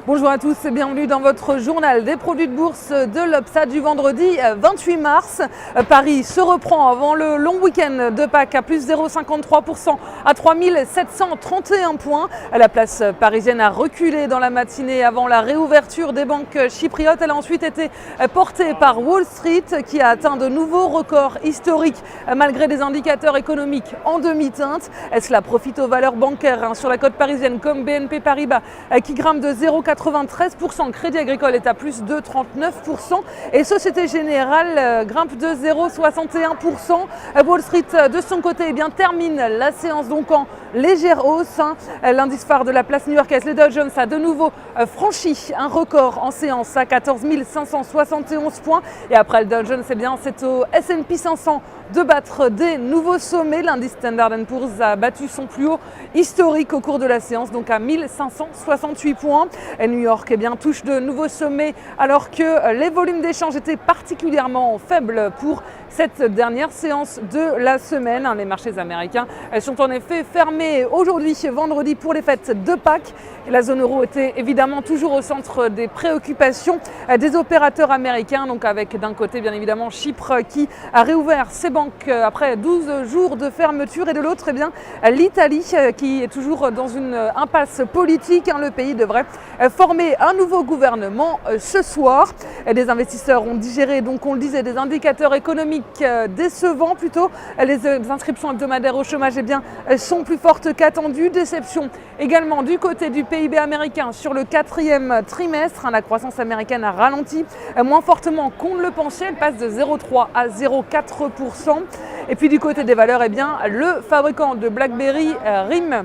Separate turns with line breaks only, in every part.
Bonjour à tous et bienvenue dans votre journal des produits de bourse de l'Obsa du vendredi 28 mars. Paris se reprend avant le long week-end de Pâques à plus 0,53% à 3731 points. La place parisienne a reculé dans la matinée avant la réouverture des banques chypriotes. Elle a ensuite été portée par Wall Street qui a atteint de nouveaux records historiques malgré des indicateurs économiques en demi-teinte. Cela profite aux valeurs bancaires sur la côte parisienne comme BNP Paribas qui grimpe de 0,93%. Le Crédit Agricole est à plus de 39% et Société Générale grimpe de 0,61%. Wall Street de son côté termine la séance donc en légère hausse. L'indice phare de la place new-yorkaise, le Dow Jones, a de nouveau franchi un record en séance à 14 571 points. Et après le Dow Jones, c'est au S&P 500 de battre des nouveaux sommets. L'indice Standard & Poor's a battu son plus haut historique au cours de la séance, donc à 1568 points. Et New York touche de nouveaux sommets alors que les volumes d'échange étaient particulièrement faibles pour cette dernière séance de la semaine. Les marchés américains sont en effet fermés aujourd'hui, vendredi, pour les fêtes de Pâques. Et la zone euro était évidemment toujours au centre des préoccupations des opérateurs américains, donc avec d'un côté bien évidemment Chypre qui a réouvert ses banques après 12 jours de fermeture et de l'autre l'Italie qui est toujours dans une impasse politique. Le pays devrait former un nouveau gouvernement ce soir. Les investisseurs ont digéré, donc on le disait, des indicateurs économiques décevants plutôt. Les inscriptions hebdomadaires au chômage sont plus fortes qu'attendues. Déception également du côté du PIB américain sur le quatrième trimestre. La croissance américaine a ralenti moins fortement qu'on ne le pensait. Elle passe de 0,3 à 0,4%. Et puis du côté des valeurs, le fabricant de BlackBerry, RIM,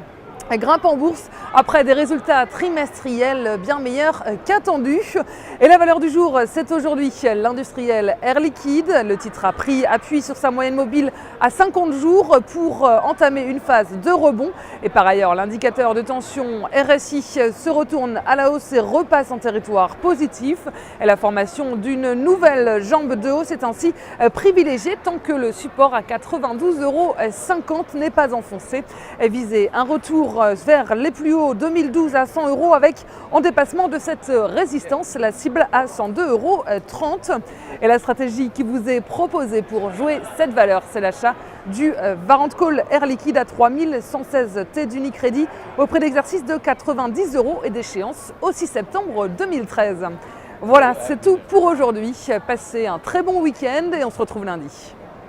grimpe en bourse après des résultats trimestriels bien meilleurs qu'attendus. Et la valeur du jour, c'est aujourd'hui l'industriel Air Liquide. Le titre a pris appui sur sa moyenne mobile à 50 jours pour entamer une phase de rebond. Et par ailleurs, l'indicateur de tension RSI se retourne à la hausse et repasse en territoire positif. Et la formation d'une nouvelle jambe de hausse est ainsi privilégiée tant que le support à 92,50 € n'est pas enfoncé. Et viser un retour vers les plus hauts 2012 à 100 € avec en dépassement de cette résistance la cible à 102,30 €. Et la stratégie qui vous est proposée pour jouer cette valeur, c'est l'achat du Warrant Call Air Liquide à 3116 T d'Unicredit au prix d'exercice de 90 € et d'échéance au 6 septembre 2013. Voilà, c'est tout pour aujourd'hui. Passez un très bon week-end et on se retrouve lundi.